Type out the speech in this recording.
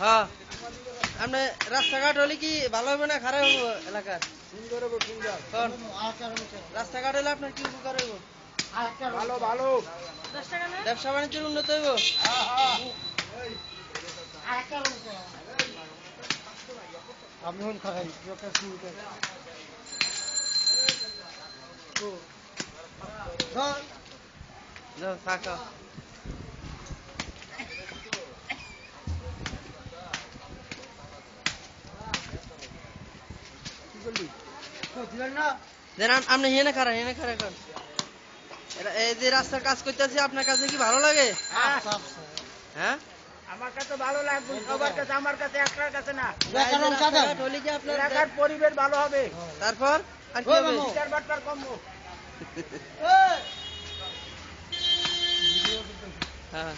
হ্যাঁ আপনি রাস্তাঘাট হলে কি ভালো হবে না খারাপ হবো এলাকার? রাস্তাঘাট হলে আপনার কি উপকার হইব? ভালো ভালো ব্যবসা বাণিজ্যের উন্নত হইব। আমি হন খাই ফাঁকা আপনি হেনে খারাপ এখন এই যে রাস্তার কাজ করতেছি আপনার কাছে কি ভালো লাগে? হ্যাঁ আমার কাছে ভালো লাগবে, সবার কাছে, আমার কাছে একটার কাছে না। হলে কি আপনার এলাকার পরিবেশ ভালো হবে, তারপর আর কি হবে? বিচার বাট্টার কমবো। হ্যাঁ